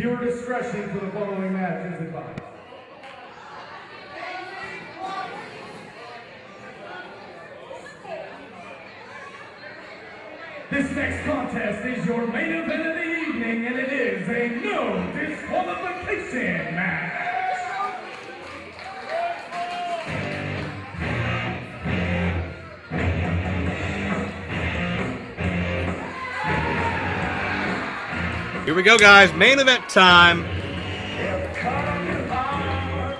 Viewer discretion for the following match is advised. This next contest is your main event of the evening, and it is a no disqualification match. Here we go, guys. Main event time.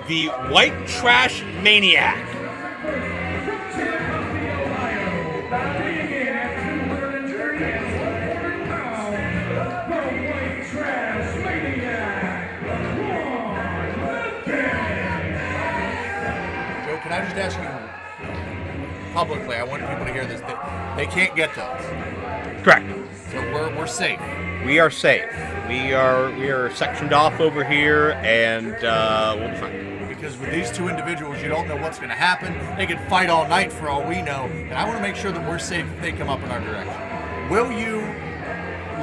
The White Trash Maniac. Joe, can I just ask you publicly? I want people to hear this. They can't get to us. Correct. So we're safe. We are safe. We are sectioned off over here, and we'll be fine. Because with these two individuals, you don't know what's going to happen. They could fight all night for all we know, and I want to make sure that we're safe if they come up in our direction. Will you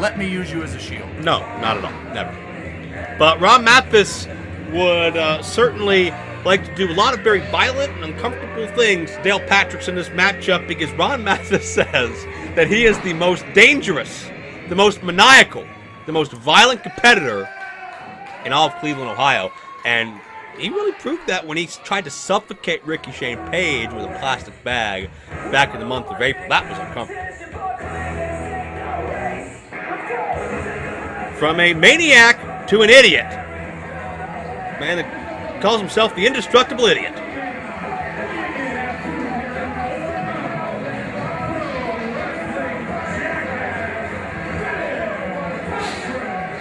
let me use you as a shield? No, not at all. Never. But Ron Mathis would certainly like to do a lot of very violent and uncomfortable things to Dale Patrick's in this matchup, because Ron Mathis says that he is the most dangerous, the most maniacal, the most violent competitor in all of Cleveland, Ohio. And he really proved that when he tried to suffocate Ricky Shane Page with a plastic bag back in the month of April. That was uncomfortable. From a maniac to an idiot. Man that calls himself the indestructible idiot.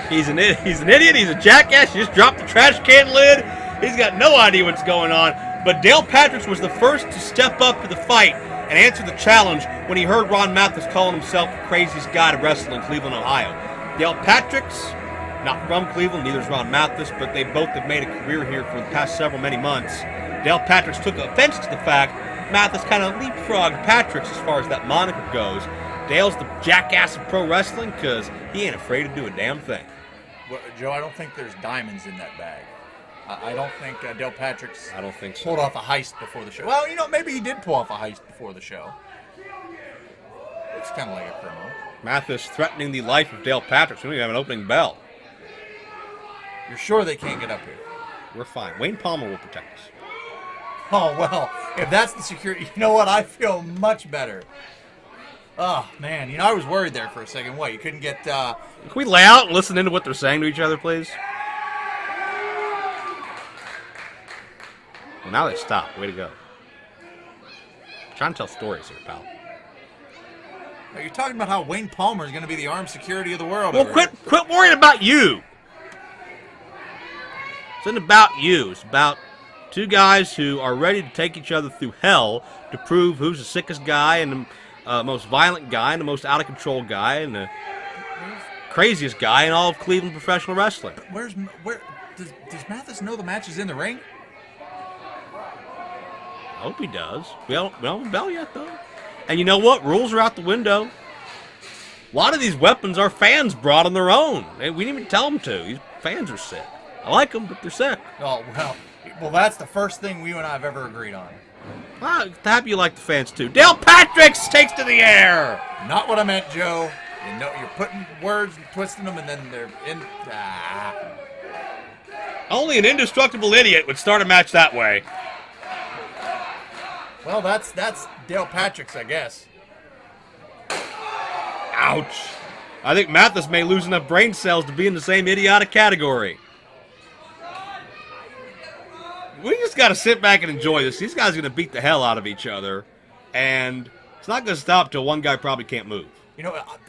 He's an idiot, he's a jackass, he just dropped the trash can lid. He's got no idea what's going on. But Dale Patrick was the first to step up to the fight and answer the challenge when he heard Ron Mathis calling himself the craziest guy to wrestle in Cleveland, Ohio. Dale Patrick's not from Cleveland, neither is Ron Mathis, but they both have made a career here for the past many months. Dale Patrick took offense to the fact Mathis kind of leapfrogged Patrick's as far as that moniker goes. Dale's the jackass of pro wrestling because he ain't afraid to do a damn thing. Well, Joe, I don't think there's diamonds in that bag. I don't think Dale Patrick's I don't think so. pulled off a heist before the show. Well, maybe he did pull off a heist before the show. It's kind of like a criminal. Mathis threatening the life of Dale Patrick. So we have an opening bell. You're sure they can't get up here? We're fine. Wayne Palmer will protect us. Oh, well, if that's the security, you know what? I feel much better. Oh, man. I was worried there for a second. What, you couldn't get... Can we lay out and listen into what they're saying to each other, please? Well, now they stop. Way to go. Trying to tell stories here, pal. Are you talking about how Wayne Palmer is going to be the armed security of the world? Well, quit worrying about you. It's not about you. It's about two guys who are ready to take each other through hell to prove who's the sickest guy and the most violent guy and the most out-of-control guy and the craziest guy in all of Cleveland professional wrestling. Where does Mathis know the match is in the ring? I hope he does. We don't bell yet, though. And you know what? Rules are out the window. A lot of these weapons our fans brought on their own. We didn't even tell them to. These fans are sick. I like them, but they're sick. Oh, well, that's the first thing you and I have ever agreed on. Well, happy you like the fans, too. Dale Patrick takes to the air. Not what I meant, Joe. You're putting words and twisting them, and then they're in... Only an indestructible idiot would start a match that way. Well, that's Dale Patrick's, I guess. Ouch. I think Mathis may lose enough brain cells to be in the same idiotic category. We just got to sit back and enjoy this. These guys are going to beat the hell out of each other, and it's not going to stop till one guy probably can't move.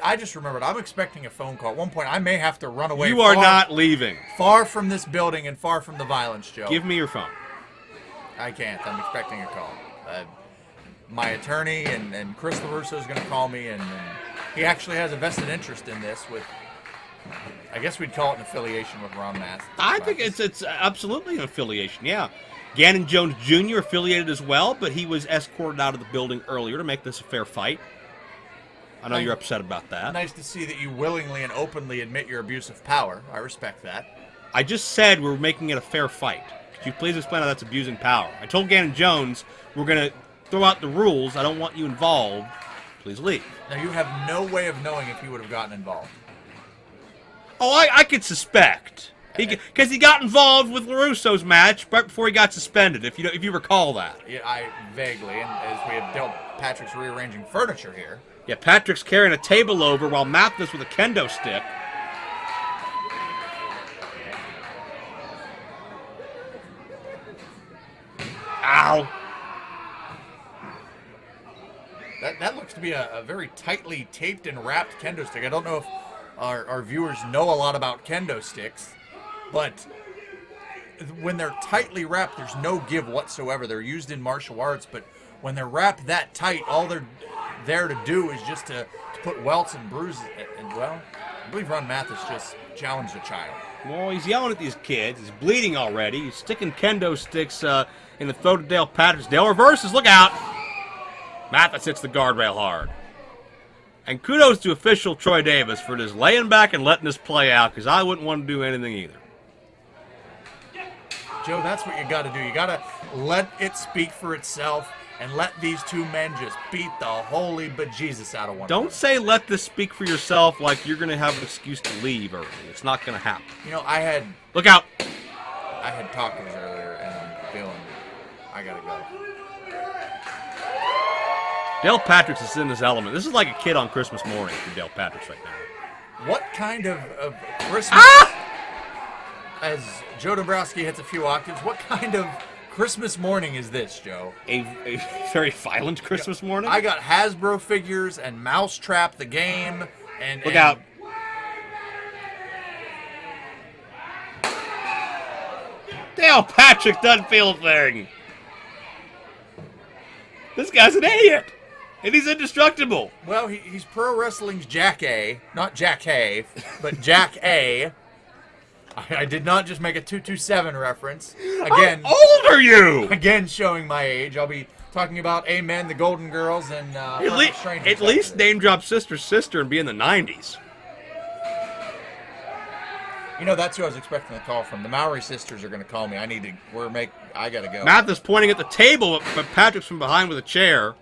I just remembered, I'm expecting a phone call. At one point, I may have to run away. You are not leaving. Far from this building and far from the violence, Joe. Give me your phone. I can't. I'm expecting a call. My attorney and Chris LaRusso is going to call me, and he actually has a vested interest in this with, I guess we'd call it an affiliation with Ron Mathis. I think it's absolutely an affiliation, yeah. Gannon Jones Jr. affiliated as well, but he was escorted out of the building earlier to make this a fair fight. I know you're upset about that. Nice to see that you willingly and openly admit your abuse of power. I respect that. I just said we're making it a fair fight. Could you please explain how that's abusing power? I told Gannon Jones we're going to throw out the rules. I don't want you involved. Please leave. Now, you have no way of knowing if he would have gotten involved. Oh, I could suspect. Because he got involved with LaRusso's match right before he got suspended, if you recall that. Yeah, I vaguely, and as we have dealt, Patrick's rearranging furniture here. Yeah, Patrick's carrying a table over while Mathis with a kendo stick. Ow. That looks to be a very tightly taped and wrapped kendo stick. I don't know if our viewers know a lot about kendo sticks, but when they're tightly wrapped, there's no give whatsoever. They're used in martial arts, but when they're wrapped that tight, all they're there to do is just to put welts and bruises. And, well, I believe Ron Mathis just challenged a child. Well, he's yelling at these kids. He's bleeding already. He's sticking kendo sticks in the throat of Dale Patrick. Dale reverses. Look out. Mathis hits the guardrail hard. And kudos to official Troy Davis for just laying back and letting this play out, because I wouldn't want to do anything either. Joe, that's what you got to do. You got to let it speak for itself and let these two men just beat the holy bejesus out of one another. Don't say let this speak for yourself like you're going to have an excuse to leave early. It's not going to happen. You know, I had Look out. tacos earlier, and I'm feeling I got to go. Dale Patrick's is in his element. This is like a kid on Christmas morning for Dale Patrick's right now. What kind of Christmas, as Joe Dombrowski hits a few octaves, what kind of Christmas morning is this, Joe? A very violent Christmas morning? I got Hasbro figures and Mousetrap the game. And Look out. Dale Patrick doesn't feel a thing. This guy's an idiot. And he's indestructible. Well, he's pro wrestling's Jack A. Not Jack Hay, but Jack A. I did not just make a 227 reference. Again, how old are you? Again, showing my age. I'll be talking about Amen, the Golden Girls, and at least name drop Sister's Sister and be in the 90s. You know, that's who I was expecting the call from. The Maori sisters are going to call me. I got to go. Mathis pointing at the table, but Patrick's from behind with a chair.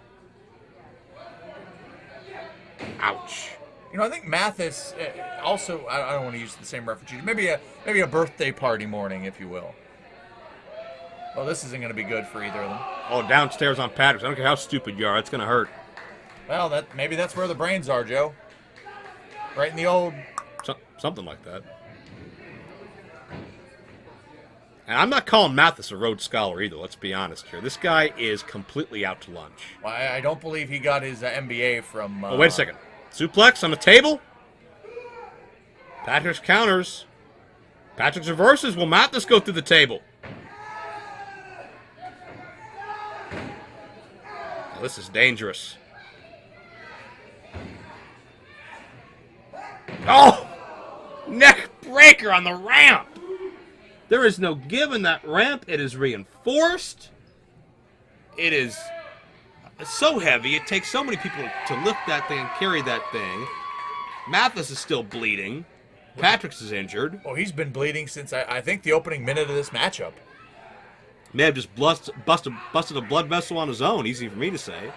Ouch. You know, I think Mathis also, I don't want to use the same reference. Maybe a birthday party morning, if you will. Well, this isn't going to be good for either of them. Oh, downstairs on Patrick's. I don't care how stupid you are. It's going to hurt. Well, maybe that's where the brains are, Joe. Right in the old... Something like that. And I'm not calling Mathis a Rhodes Scholar either, let's be honest here. This guy is completely out to lunch. Well, I don't believe he got his MBA from... oh, wait a second. Suplex on the table. Patrick's counters. Patrick's reverses. Will Mathis go through the table? Oh, this is dangerous. Oh! Neck breaker on the ramp. There is no give in that ramp. It is reinforced. It is so heavy. It takes so many people to lift that thing and carry that thing. Mathis is still bleeding. Patrick's is injured. Oh, he's been bleeding since, I think, the opening minute of this matchup. May have just busted a blood vessel on his own. Easy for me to say.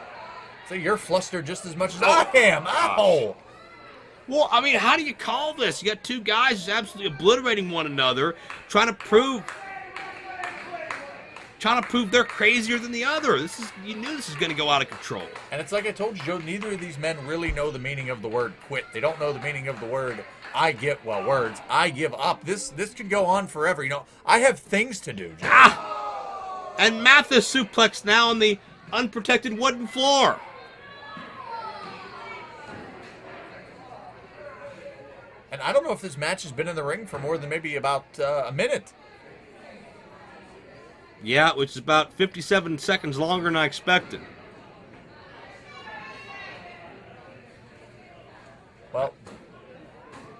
So you're flustered just as much as I am. Ow! Well, I mean, how do you call this? You got two guys just absolutely obliterating one another, trying to prove they're crazier than the other. You knew this was going to go out of control. And it's like I told you, Joe, neither of these men really know the meaning of the word quit. They don't know the meaning of the word I give up. This could go on forever. You know, I have things to do, Joe. And Mathis suplex now on the unprotected wooden floor. And I don't know if this match has been in the ring for more than maybe about a minute. Yeah, which is about 57 seconds longer than I expected. Well,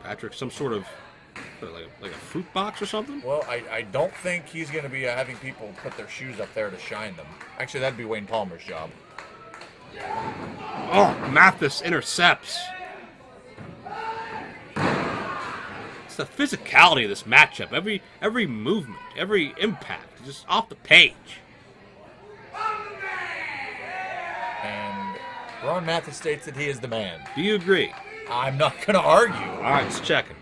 Patrick, some sort of like a fruit box or something? Well, I don't think he's going to be having people put their shoes up there to shine them. Actually, that'd be Wayne Palmer's job. Oh, Mathis intercepts. the physicality of this matchup. Every movement, every impact, just off the page. And Ron Mathis states that he is the man. Do you agree? I'm not going to argue. All right, let's check him.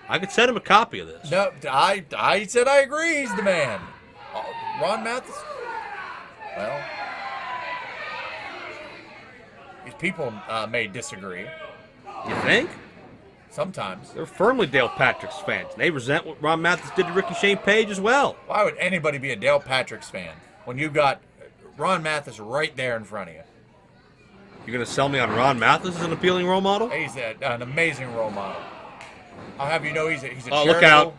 I could send him a copy of this. No, I said I agree he's the man. Ron Mathis? Well, these people may disagree. You think? Sometimes. They're firmly Dale Patrick's fans. They resent what Ron Mathis did to Ricky Shane Page as well. Why would anybody be a Dale Patrick's fan when you've got Ron Mathis right there in front of you? You're going to sell me on Ron Mathis as an appealing role model? He's an amazing role model. I'll have you know he's a Oh, look out.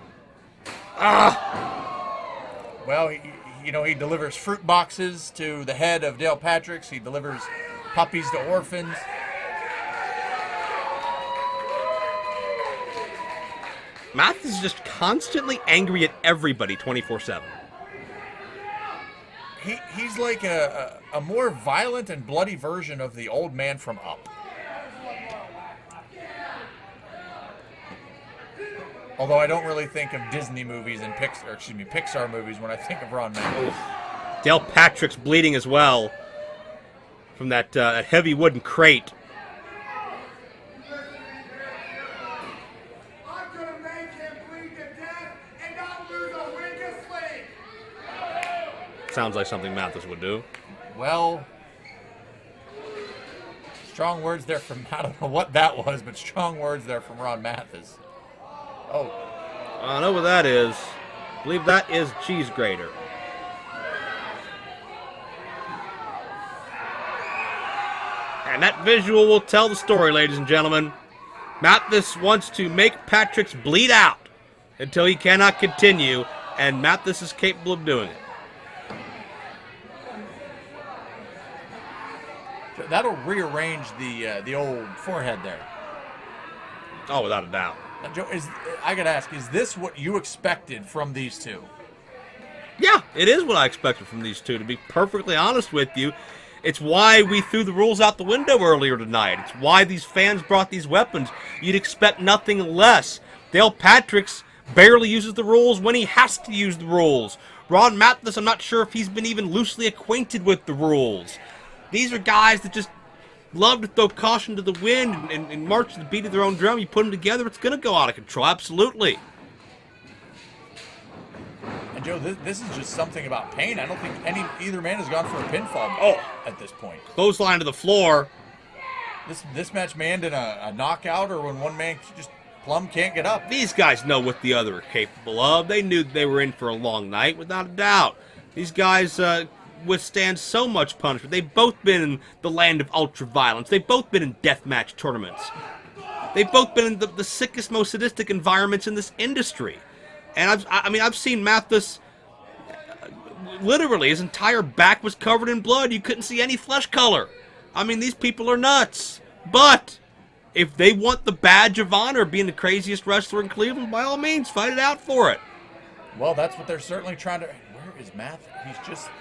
Well, he delivers fruit boxes to the head of Dale Patrick's. He delivers puppies to orphans. Mathis is just constantly angry at everybody 24/7. He's like a more violent and bloody version of the old man from Up. Although I don't really think of Disney movies and Pixar movies when I think of Ron Mathis. Dale Patrick's bleeding as well from that heavy wooden crate. I'm gonna make him bleed to death and not lose a win to sleep. Sounds like something Mathis would do. Well, strong words there from, I don't know what that was, but strong words there from Ron Mathis. Oh. I know what that is. I believe that is cheese grater. And that visual will tell the story, ladies and gentlemen. Mathis wants to make Patrick's bleed out until he cannot continue, and Mathis is capable of doing it. That'll rearrange the old forehead there. Oh, without a doubt. Now, Joe, I gotta ask, is this what you expected from these two? Yeah, it is what I expected from these two, to be perfectly honest with you. It's why we threw the rules out the window earlier tonight. It's why these fans brought these weapons. You'd expect nothing less. Dale Patrick's barely uses the rules when he has to use the rules. Ron Mathis, I'm not sure if he's been even loosely acquainted with the rules. These are guys that just love to throw caution to the wind and march to the beat of their own drum. You put them together, it's going to go out of control. Absolutely. And Joe, this is just something about pain. I don't think either man has gone for a pinfall at this point. Clothesline to the floor. This match may end in a knockout or when one man just plumb can't get up. These guys know what the other are capable of. They knew they were in for a long night, without a doubt. These guys withstand so much punishment. They've both been in the land of ultra-violence. They've both been in deathmatch tournaments. They've both been in the sickest, most sadistic environments in this industry. And I've seen Mathis, literally, his entire back was covered in blood. You couldn't see any flesh color. I mean, these people are nuts. But if they want the badge of honor of being the craziest wrestler in Cleveland, by all means, fight it out for it. Well, that's what they're certainly trying to... Where is Mathis? He's just...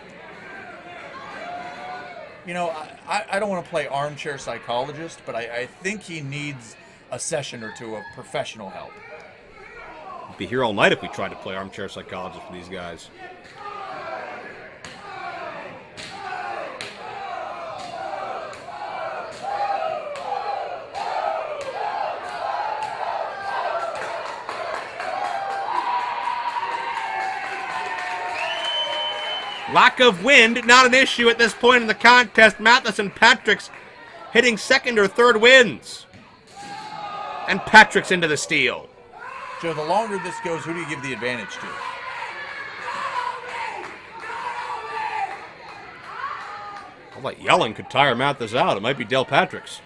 You know, I don't want to play armchair psychologist, but I think he needs a session or two of professional help. We'd be here all night if we tried to play armchair psychologist for these guys. Lack of wind, not an issue at this point in the contest. Mathis and Patrick's hitting second or third wins. And Patrick's into the steal. Joe, the longer this goes, who do you give the advantage to? All that yelling could tire Mathis out. It might be Dale Patrick's.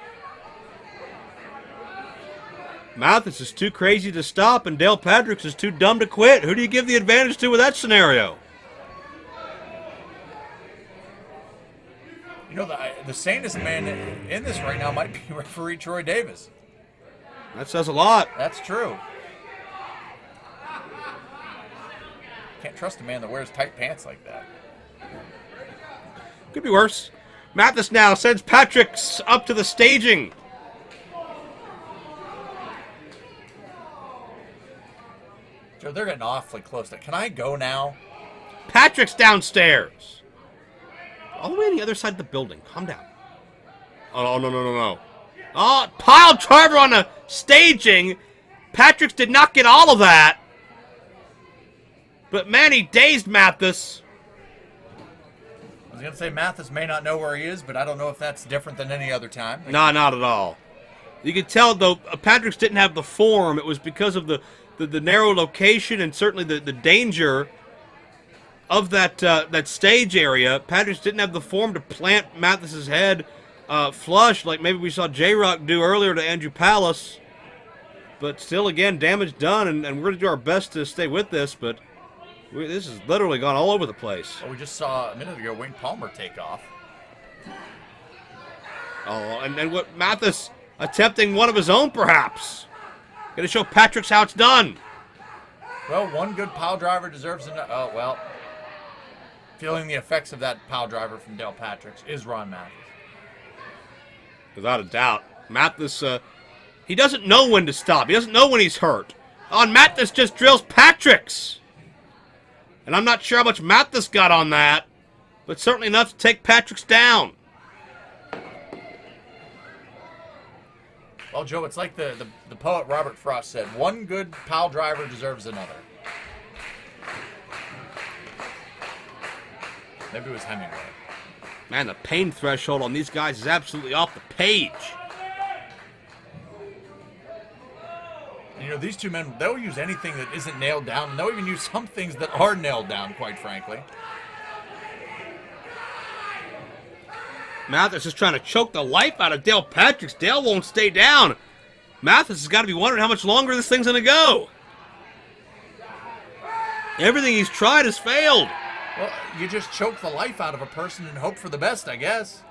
Mathis is too crazy to stop, and Dale Patrick's is too dumb to quit. Who do you give the advantage to with that scenario? You know, the sanest man in this right now might be referee Troy Davis. That says a lot. That's true. Can't trust a man that wears tight pants like that. Could be worse. Mathis now sends Patrick's up to the staging. Joe, they're getting awfully close. Can I go now? Patrick's downstairs. All the way on the other side of the building. Calm down. Oh, no. Oh, pile driver on the staging. Patrick's did not get all of that. But man, he dazed Mathis. I was going to say Mathis may not know where he is, but I don't know if that's different than any other time. No, not at all. You could tell, though, Patrick's didn't have the form. It was because of the narrow location and certainly the danger of that stage area. Patrick's didn't have the form to plant Mathis's head flush like maybe we saw J-Rock do earlier to Andrew Palace. But still, again, damage done, and we're going to do our best to stay with this, but this has literally gone all over the place. Well, we just saw a minute ago Wayne Palmer take off. Oh, and what Mathis attempting one of his own, perhaps. Going to show Patrick's how it's done. Well, one good pile driver deserves another. Oh, well. Feeling the effects of that pile driver from Dale Patrick's is Ron Mathis. Without a doubt. Mathis, he doesn't know when to stop. He doesn't know when he's hurt. Oh, and Mathis just drills Patrick's. And I'm not sure how much Mathis got on that, but certainly enough to take Patrick's down. Well, Joe, it's like the poet Robert Frost said, one good pile driver deserves another. Maybe it was Hemingway. Man, the pain threshold on these guys is absolutely off the page. And, you know, these two men, they'll use anything that isn't nailed down, and they'll even use some things that are nailed down, quite frankly. Mathis is trying to choke the life out of Dale Patrick's. Dale won't stay down. Mathis has got to be wondering how much longer this thing's going to go. Everything he's tried has failed. Well, you just choke the life out of a person and hope for the best, I guess.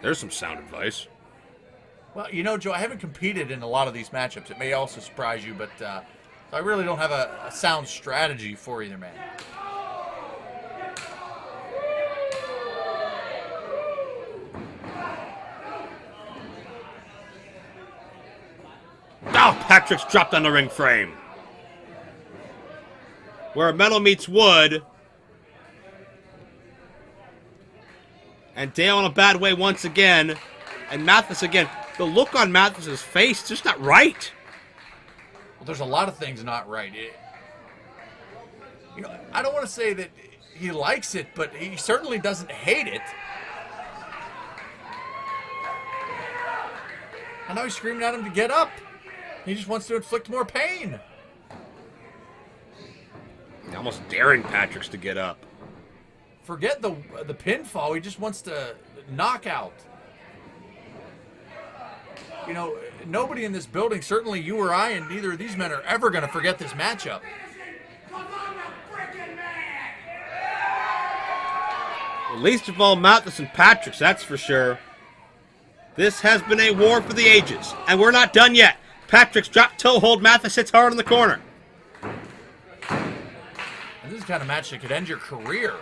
There's some sound advice. Well, you know, Joe, I haven't competed in a lot of these matchups. It may also surprise you, but I really don't have a sound strategy for either man. Oh, Patrick's dropped on the ring frame. Where metal meets wood. And Dale in a bad way once again. And Mathis again. The look on Mathis's face, just not right. Well, there's a lot of things not right. You know, I don't want to say that he likes it, but he certainly doesn't hate it. And now he's screaming at him to get up. He just wants to inflict more pain. Almost daring Patrick's to get up. Forget the pinfall. He just wants to knock out. You know, nobody in this building, certainly you or I, and neither of these men are ever going to forget this matchup. Well, least of all Mathis and Patrick's, that's for sure. This has been a war for the ages, and we're not done yet. Patrick's drop toe hold. Mathis hits hard in the corner. And this is the kind of match that could end your career.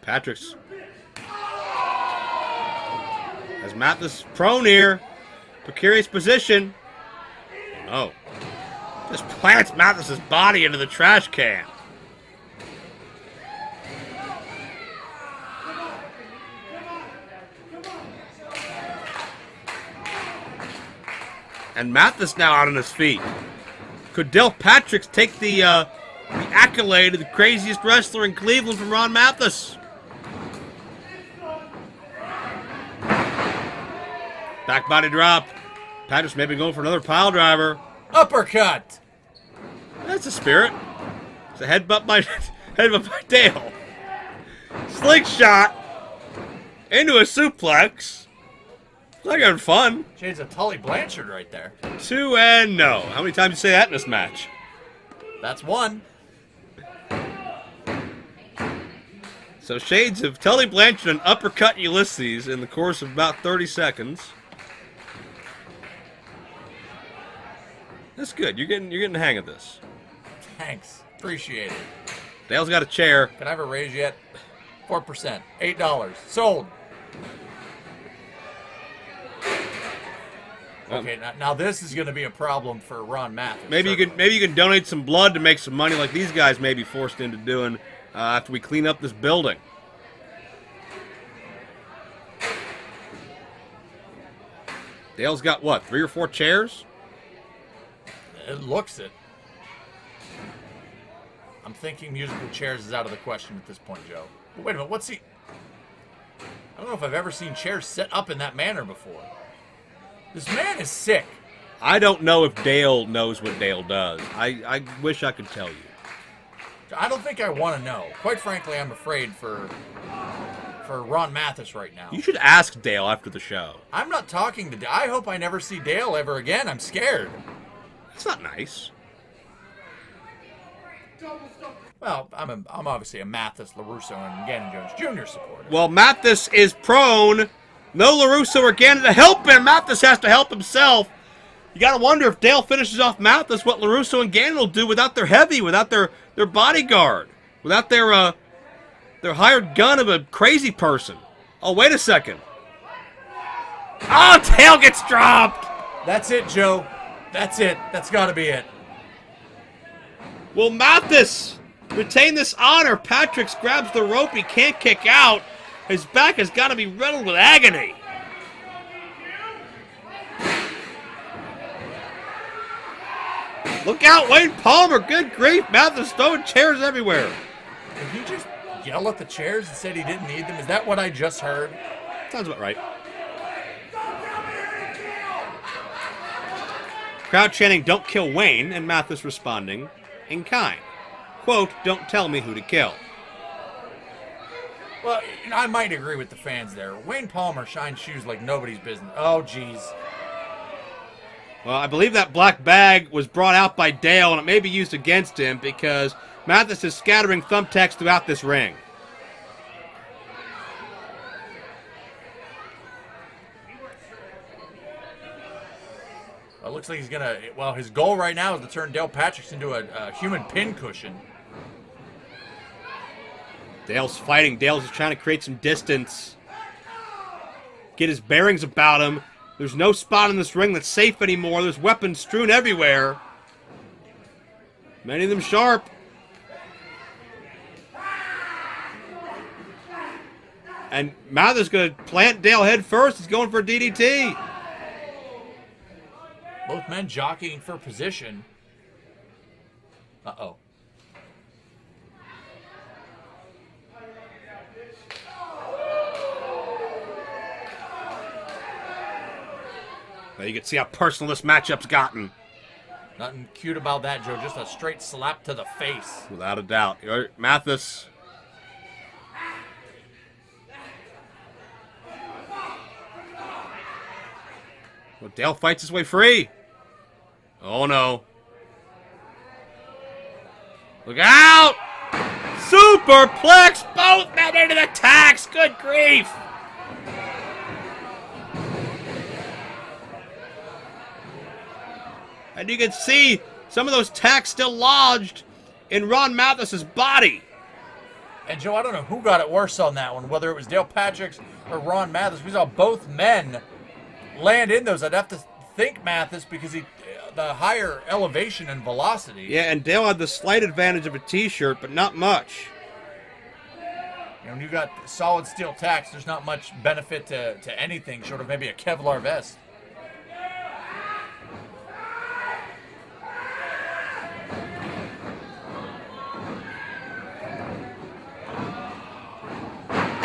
Patrick's has Mathis prone here. Precarious position. Oh. Just plants Mathis's body into the trash can. And Mathis now out on his feet. Could Dale Patrick's take the accolade of the craziest wrestler in Cleveland from Ron Mathis? Back body drop. Patrick's maybe going for another pile driver. Uppercut. That's a spirit. It's a headbutt by Dale. Slingshot into a suplex. It's not having fun. Shades of Tully Blanchard right there. 2 and no. How many times did you say that in this match? That's one. So shades of Tully Blanchard and uppercut Ulysses in the course of about 30 seconds. That's good. You're getting the hang of this. Thanks. Appreciate it. Dale's got a chair. Can I have a raise yet? 4%. $8. Sold. Okay, now this is going to be a problem for Ron Mathis. Maybe you can donate some blood to make some money, like these guys may be forced into doing after we clean up this building. Dale's got what, 3 or 4 chairs? It looks it. I'm thinking musical chairs is out of the question at this point, Joe. But wait a minute, what's he? I don't know if I've ever seen chairs set up in that manner before. This man is sick. I don't know if Dale knows what Dale does. I wish I could tell you. I don't think I want to know. Quite frankly, I'm afraid for Ron Mathis right now. You should ask Dale after the show. I'm not talking to Dale. I hope I never see Dale ever again. I'm scared. That's not nice. Well, I'm obviously a Mathis, LaRusso, and Gannon Jones Jr. supporter. Well, Mathis is prone. No LaRusso or Gannon to help him. Mathis has to help himself. You got to wonder if Dale finishes off Mathis, what LaRusso and Gannon will do without their heavy, without their bodyguard, without their hired gun of a crazy person. Oh, wait a second. Oh, Dale gets dropped. That's it, Joe. That's it. That's got to be it. Will Mathis retain this honor? Patrick grabs the rope. He can't kick out. His back has got to be riddled with agony. Look out, Wayne Palmer. Good grief. Mathis throwing chairs everywhere. Did he just yell at the chairs and said he didn't need them? Is that what I just heard? Sounds about right. Crowd chanting, "Don't kill Wayne," and Mathis responding in kind. Quote, "Don't tell me who to kill." Well, I might agree with the fans there. Wayne Palmer shines shoes like nobody's business. Oh, geez. Well, I believe that black bag was brought out by Dale, and it may be used against him because Mathis is scattering thumbtacks throughout this ring. It looks like he's going to... Well, his goal right now is to turn Dale Patrick into a human pin cushion. Dale's fighting. Dale's just trying to create some distance. Get his bearings about him. There's no spot in this ring that's safe anymore. There's weapons strewn everywhere. Many of them sharp. And Mathis is going to plant Dale head first. He's going for a DDT. Both men jockeying for position. Uh-oh. Now you can see how personal this matchup's gotten. Nothing cute about that, Joe. Just a straight slap to the face. Without a doubt. Mathis. Well, Dale fights his way free. Oh, no. Look out! Superplex! Both men into the tacks! Good grief! And you can see some of those tacks still lodged in Ron Mathis's body. And Joe, I don't know who got it worse on that one, whether it was Dale Patrick's or Ron Mathis. We saw both men land in those. I'd have to think Mathis because the higher elevation and velocity. Yeah, and Dale had the slight advantage of a T-shirt, but not much. You know, when you got solid steel tacks, there's not much benefit to anything short of maybe a Kevlar vest.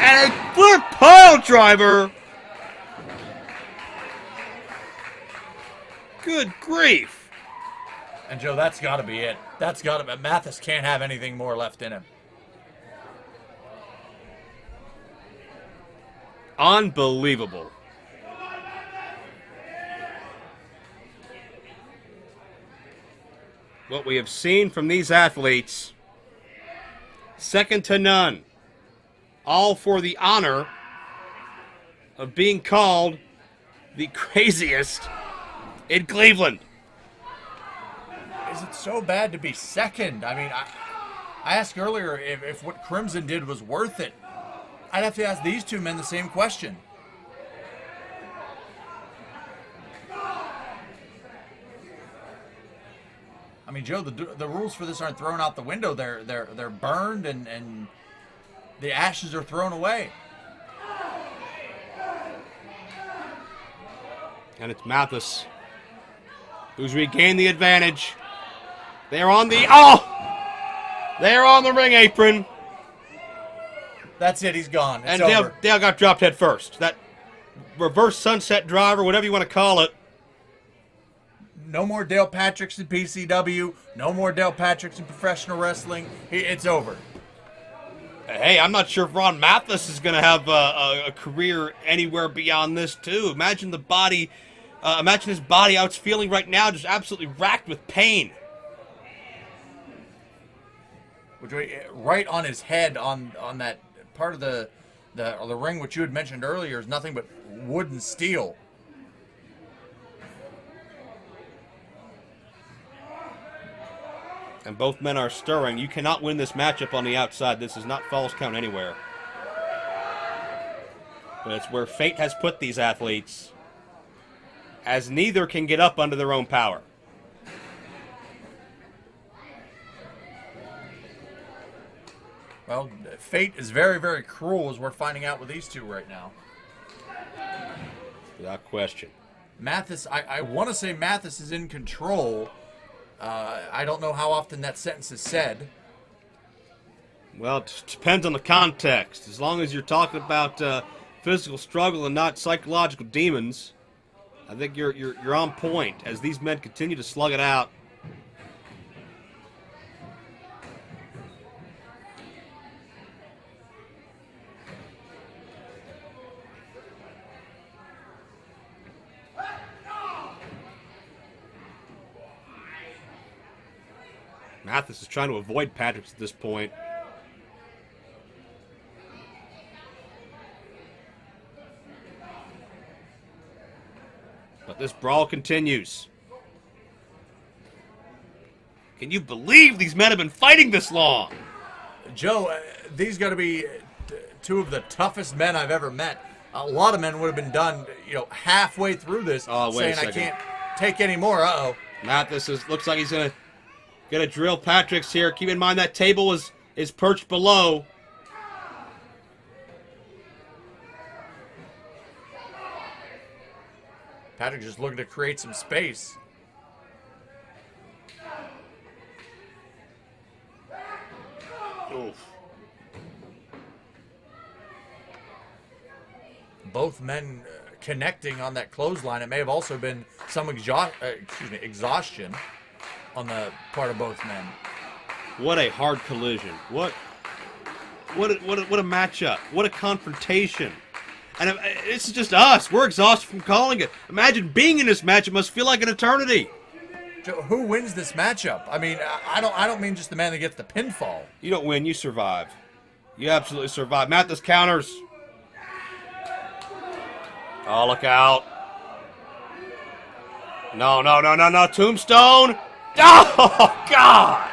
And a flip pile driver. Good grief. And Joe, that's got to be it. That's got to be. Mathis can't have anything more left in him. Unbelievable. What we have seen from these athletes, second to none. All for the honor of being called the craziest in Cleveland. Is it so bad to be second? I mean, I asked earlier if what Crimson did was worth it. I'd have to ask these two men the same question. I mean, Joe, the rules for this aren't thrown out the window. They're burned and the ashes are thrown away. And it's Mathis who's regained the advantage. They're on the ring apron. That's it. He's gone. It's and over. Dale got dropped head first. That reverse sunset driver, whatever you want to call it. No more Dale Patricks in PCW. No more Dale Patricks in professional wrestling. It's over. Hey, I'm not sure if Ron Mathis is going to have a career anywhere beyond this, too. Imagine the body, imagine his body, how it's feeling right now, just absolutely racked with pain. Right on his head, on that part of the ring, which you had mentioned earlier, is nothing but wood and steel. And both men are stirring. You cannot win this matchup on the outside. This is not Falls Count anywhere. But it's where fate has put these athletes, as neither can get up under their own power. Well, fate is very, very cruel, as we're finding out with these two right now. Without question. Mathis, I want to say Mathis is in control. I don't know how often that sentence is said. Well, it depends on the context. As long as you're talking about physical struggle and not psychological demons, I think you're on point as these men continue to slug it out. Mathis is trying to avoid Patrick at this point. But this brawl continues. Can you believe these men have been fighting this long? Joe, these got to be two of the toughest men I've ever met. A lot of men would have been done, halfway through this, saying, I can't take any more. Uh-oh. Mathis looks like he's going to drill Patrick's here. Keep in mind that table is perched below. Patrick just looking to create some space. Oof. Both men connecting on that clothesline. It may have also been some exhaustion on the part of both men. What a hard collision. What a matchup. What a confrontation. And this is just us. We're exhausted from calling it. Imagine being in this match. It must feel like an eternity. Joe, who wins this matchup? I mean, I don't mean just the man that gets the pinfall. You don't win. You survive. You absolutely survive. Mathis counters. Oh, look out. No. Tombstone. Oh, God.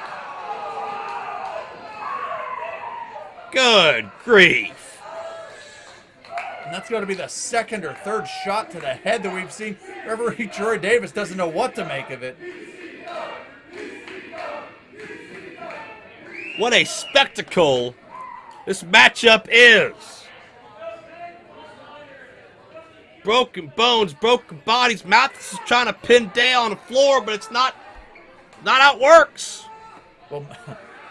Good grief. And that's going to be the second or third shot to the head that we've seen. Referee Troy Davis doesn't know what to make of it. What a spectacle this matchup is. Broken bones, broken bodies. Mathis is trying to pin Dale on the floor, but it's not how it works. Well,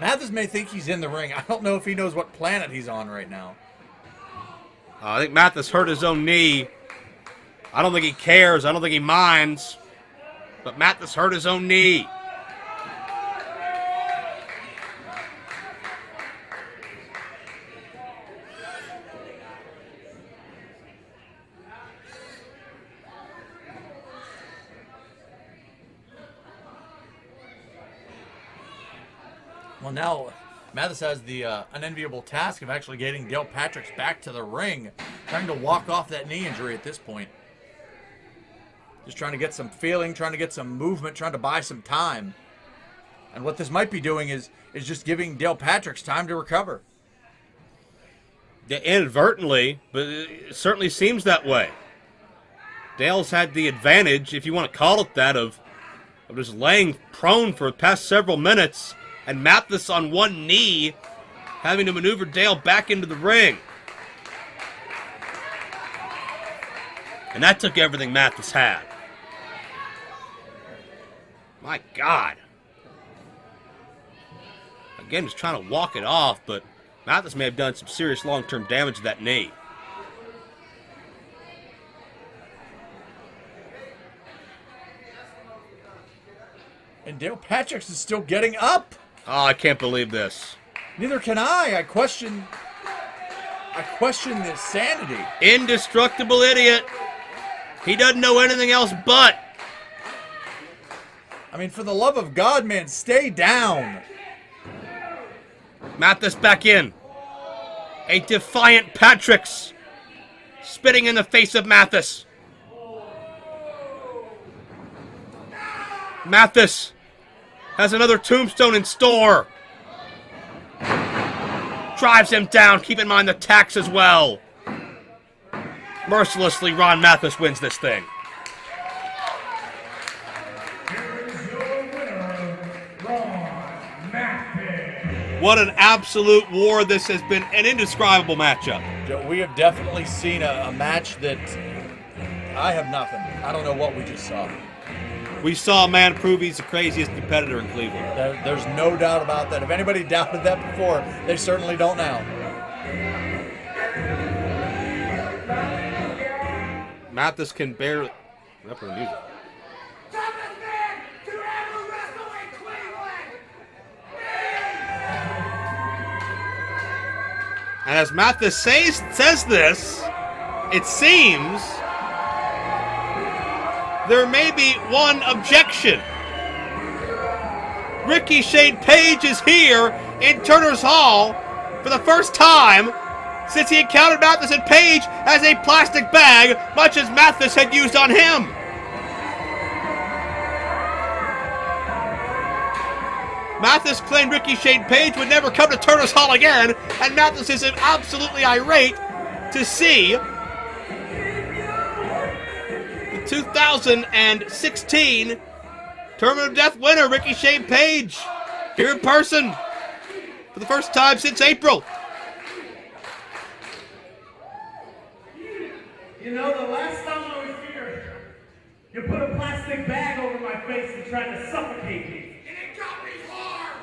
Mathis may think he's in the ring. I don't know if he knows what planet he's on right now. I think Mathis hurt his own knee. I don't think he cares. I don't think he minds. But Mathis hurt his own knee. Well, now Mathis has the unenviable task of actually getting Dale Patricks back to the ring, trying to walk off that knee injury at this point. Just trying to get some feeling, trying to get some movement, trying to buy some time. And what this might be doing is just giving Dale Patricks time to recover. Yeah, inadvertently, but it certainly seems that way. Dale's had the advantage, if you want to call it that, of just laying prone for the past several minutes, and Mathis on one knee, having to maneuver Dale back into the ring. And that took everything Mathis had. My God. Again, just trying to walk it off, but Mathis may have done some serious long-term damage to that knee. And Dale Patrick is still getting up. Oh, I can't believe this. Neither can I. I question the sanity. Indestructible idiot. He doesn't know anything else but. I mean, for the love of God, man, stay down. Mathis back in. A defiant Patricks spitting in the face of Mathis. Mathis has another tombstone in store. Drives him down. Keep in mind the tax as well. Mercilessly, Ron Mathis wins this thing. What an absolute war this has been. An indescribable matchup. We have definitely seen a match that I have nothing. I don't know what we just saw. We saw a man prove he's the craziest competitor in Cleveland. There's no doubt about that. If anybody doubted that before, they certainly don't now. Mathis can barely... Up for the music. And as Mathis says this, it seems there may be one objection. Ricky Shade Page is here in Turner's Hall for the first time since he encountered Mathis and Page as a plastic bag, much as Mathis had used on him. Mathis claimed Ricky Shade Page would never come to Turner's Hall again, and Mathis is absolutely irate to see the 2016 Tournament of Death winner, Ricky Shade Page, here in person for the first time since April. You know, the last time I was here, you put a plastic bag over my face and tried to suffocate me. And it got me hard!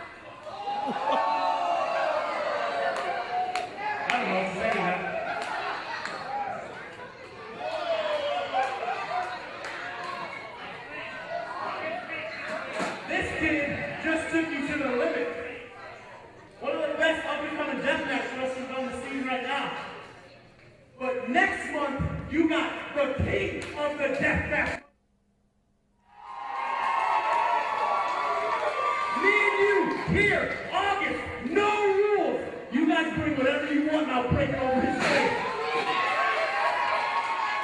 I don't know what to say to that. This kid just took you to the limit. One of the best up-and-coming deathmatch wrestlers on the scene right now. But next month, you got the king of the deathmatch. Me and you, here, August, no rules. You guys bring whatever you want and I'll break it over his face.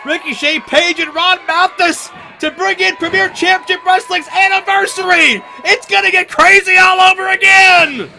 Ricky Shade Page and Ron Mathis to bring in Premier Championship Wrestling's anniversary. It's going to get crazy all over again.